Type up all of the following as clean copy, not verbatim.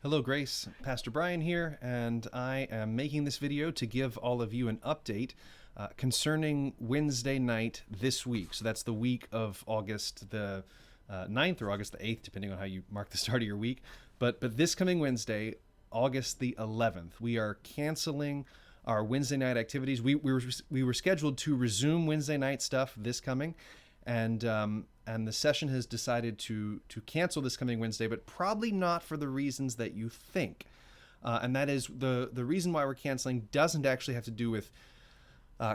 Hello, Grace. Pastor Bryan here, and I am making this video to give all of you an update concerning Wednesday night this week. So that's the week of August the 9th or August the 8th, depending on how you mark the start of your week. But this coming Wednesday, August the 11th, we are canceling our Wednesday night activities. We were scheduled to resume Wednesday night stuff this coming, and the session has decided to cancel this coming Wednesday, but probably not for the reasons that you think. And that is the reason why we're canceling doesn't actually have to do with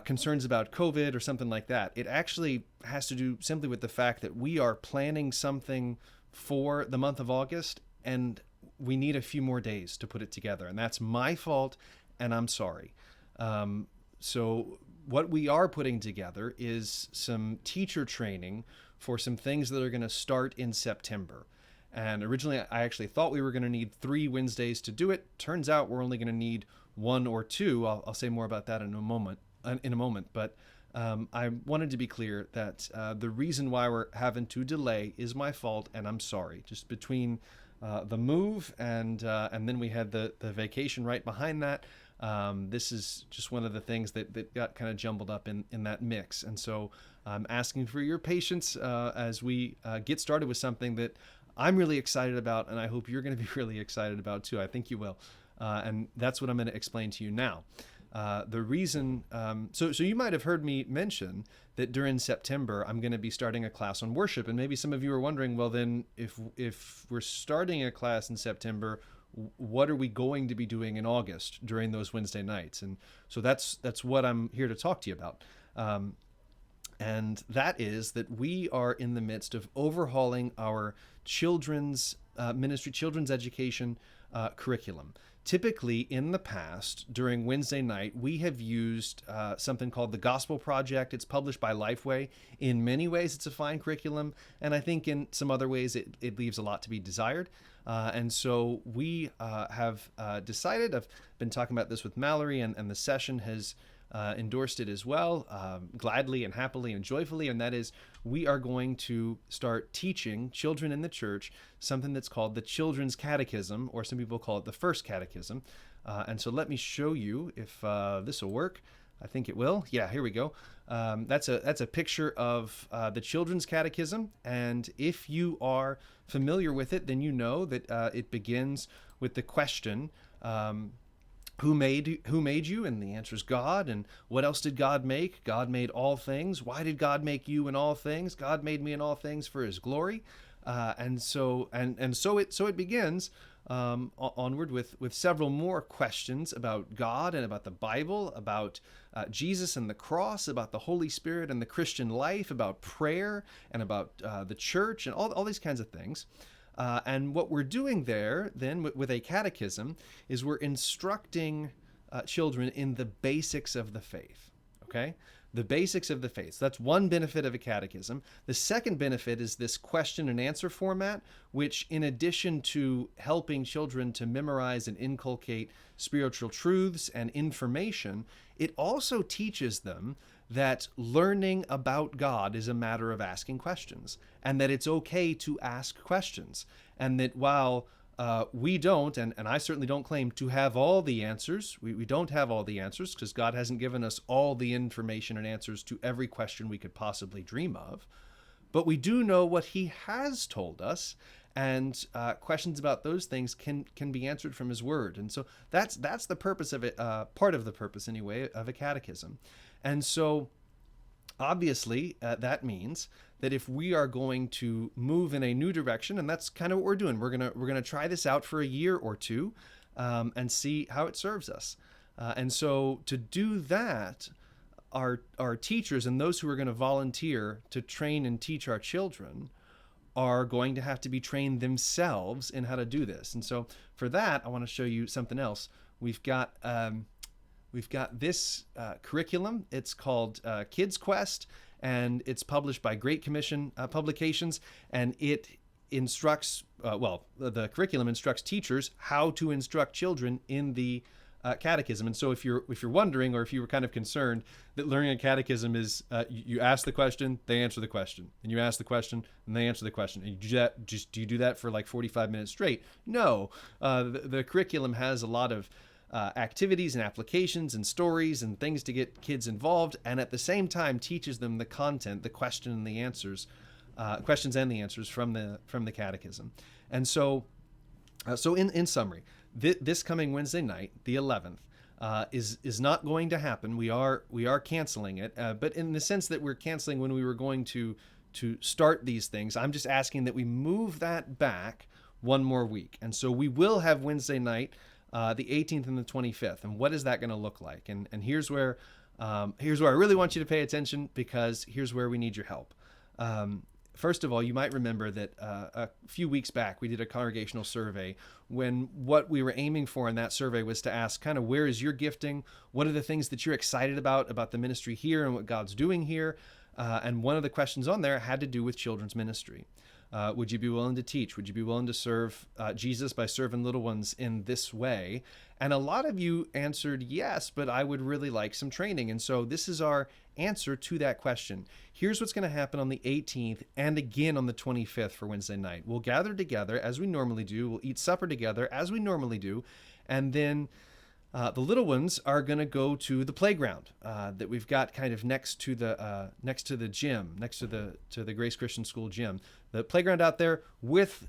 concerns about COVID or something like that. It actually has to do simply with the fact that we are planning something for the month of August, and we need a few more days to put it together. And that's my fault, and I'm sorry. So what we are putting together is some teacher training for some things that are going to start in September. And originally, I actually thought we were going to need 3 Wednesdays to do it. Turns out we're only going to need 1 or 2. I'll say more about that in a moment. But I wanted to be clear that the reason why we're having to delay is my fault, and I'm sorry. Just between the move and then we had the vacation right behind that. This is just one of the things that got kind of jumbled up in that mix. And so I'm asking for your patience as we get started with something that I'm really excited about, and I hope you're going to be really excited about too. I think you will. And that's what I'm going to explain to you now. The reason, so you might have heard me mention that during September, I'm going to be starting a class on worship. And maybe some of you are wondering, well, then if we're starting a class in September, what are we going to be doing in August during those Wednesday nights? And so that's what I'm here to talk to you about. And that is that we are in the midst of overhauling our children's ministry, children's education curriculum. Typically, in the past, during Wednesday night, we have used something called the Gospel Project. It's published by Lifeway. In many ways, it's a fine curriculum, and I think in some other ways, it leaves a lot to be desired. And so we have decided, I've been talking about this with Mallory, and the session has endorsed it as well, gladly and happily and joyfully, and that is we are going to start teaching children in the church something that's called the Children's Catechism, or some people call it the First Catechism. And so let me show you if this will work. I think it will. Yeah, here we go. That's a picture of the Children's Catechism, and if you are familiar with it, then you know that it begins with the question, who made you? And the answer is God. And what else did God make? God made all things. Why did God make you in all things? God made me in all things for His glory. And so it begins onward with several more questions about God and about the Bible, about Jesus and the cross, about the Holy Spirit and the Christian life, about prayer and about the church and all these kinds of things. And what we're doing there then with a catechism is we're instructing children in the basics of the faith, okay? The basics of the faith. So that's one benefit of a catechism. The second benefit is this question and answer format, which in addition to helping children to memorize and inculcate spiritual truths and information, it also teaches them that learning about God is a matter of asking questions, and that it's okay to ask questions, and that while we don't, and I certainly don't claim to have all the answers, we don't have all the answers because God hasn't given us all the information and answers to every question we could possibly dream of, but we do know what He has told us, and questions about those things can be answered from His Word. And so that's the purpose of it, part of the purpose anyway, of a catechism. And so obviously that means that if we are going to move in a new direction, and that's kind of what we're doing, we're gonna try this out for a year or two and see how it serves us. And so to do that, our teachers and those who are going to volunteer to train and teach our children are going to have to be trained themselves in how to do this. And so for that, I want to show you something else. We've got this curriculum. It's called Kids Quest, and it's published by Great Commission Publications, and it instructs, the curriculum instructs teachers how to instruct children in the catechism. And so if you're wondering, or if you were kind of concerned that learning a catechism is you ask the question, they answer the question, and you ask the question, and they answer the question, and do you do that for like 45 minutes straight? No, the curriculum has a lot of activities and applications and stories and things to get kids involved, and at the same time teaches them the content, the question and the answers, questions and the answers from the catechism. And so in summary, this coming Wednesday night, the 11th, is not going to happen. We are canceling it, but in the sense that we're canceling when we were going to start these things. I'm just asking that we move that back one more week, and so we will have Wednesday night, the 18th and the 25th. And what is that going to look like? And here's where I really want you to pay attention, because here's where we need your help. First of all, you might remember that a few weeks back we did a congregational survey, when what we were aiming for in that survey was to ask kind of, where is your gifting? What are the things that you're excited about the ministry here and what God's doing here? And one of the questions on there had to do with children's ministry. Would you be willing to teach? Would you be willing to serve Jesus by serving little ones in this way? And a lot of you answered yes, but I would really like some training. And so this is our answer to that question. Here's what's going to happen on the 18th and again on the 25th for Wednesday night. We'll gather together as we normally do. We'll eat supper together as we normally do. And then the little ones are going to go to the playground that we've got kind of next to the gym, next to the Grace Christian School gym. The playground out there with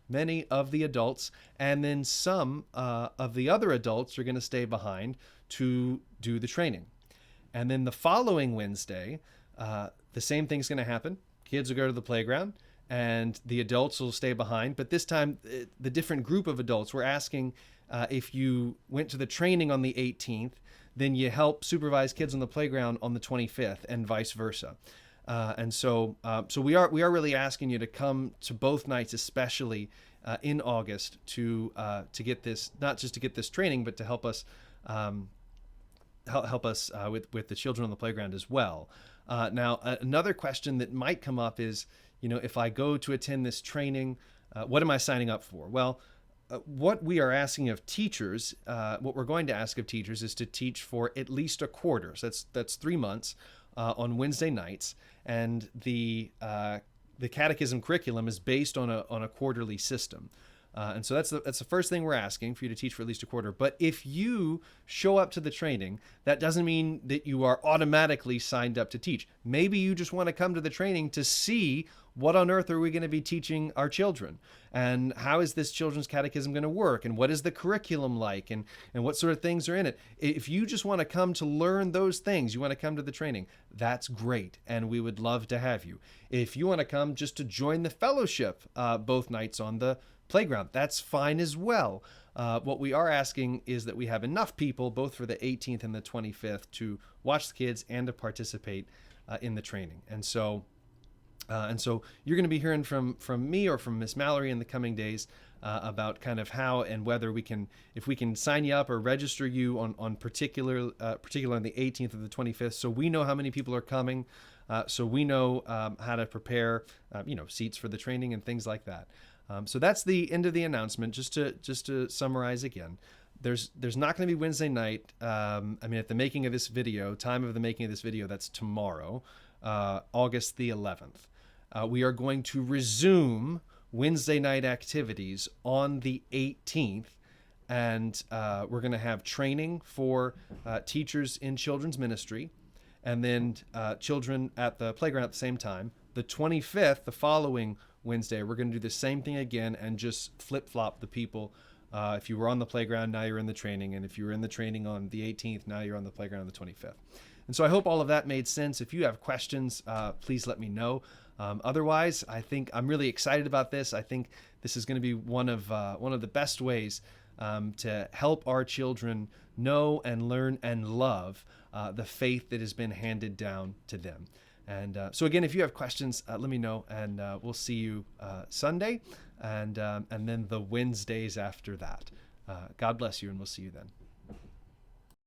many of the adults, and then some of the other adults are going to stay behind to do the training. And then the following Wednesday, the same thing's going to happen. Kids will go to the playground, and the adults will stay behind. But this time, the different group of adults, we're asking if you went to the training on the 18th, then you help supervise kids on the playground on the 25th, and vice versa. And so we are really asking you to come to both nights, especially in August, to get this, not just to get this training, but to help us with the children on the playground as well. Now, another question that might come up is, if I go to attend this training, what am I signing up for? Well, what we are asking of teachers, what we're going to ask of teachers, is to teach for at least a quarter. So that's 3 months on Wednesday nights, and the catechism curriculum is based on a quarterly system. And so that's the first thing we're asking, for you to teach for at least a quarter. But if you show up to the training, that doesn't mean that you are automatically signed up to teach. Maybe you just want to come to the training to see what on earth are we going to be teaching our children, and how is this children's catechism going to work, and what is the curriculum like, and what sort of things are in it. If you just want to come to learn those things, you want to come to the training, that's great, and we would love to have you. If you want to come just to join the fellowship both nights on the playground, that's fine as well. What we are asking is that we have enough people, both for the 18th and the 25th, to watch the kids and to participate in the training. And so you're going to be hearing from me or from Miss Mallory in the coming days about kind of how and whether if we can sign you up or register you on particular on the 18th or the 25th, so we know how many people are coming, so we know how to prepare seats for the training and things like that. So that's the end of the announcement. Just to summarize again, there's not going to be Wednesday night. At the making of this video, time of the making of this video, that's tomorrow, August the 11th. We are going to resume Wednesday night activities on the 18th, and we're going to have training for teachers in children's ministry, and then children at the playground at the same time. The 25th, the following Wednesday, we're going to do the same thing again and just flip-flop the people. If you were on the playground, now you're in the training, and if you were in the training on the 18th, now you're on the playground on the 25th. And so I hope all of that made sense. If you have questions, please let me know. Otherwise, I think I'm really excited about this. I think this is going to be one of the best ways to help our children know and learn and love the faith that has been handed down to them. And so again, if you have questions, let me know, and we'll see you Sunday and then the Wednesdays after that. God bless you, and we'll see you then.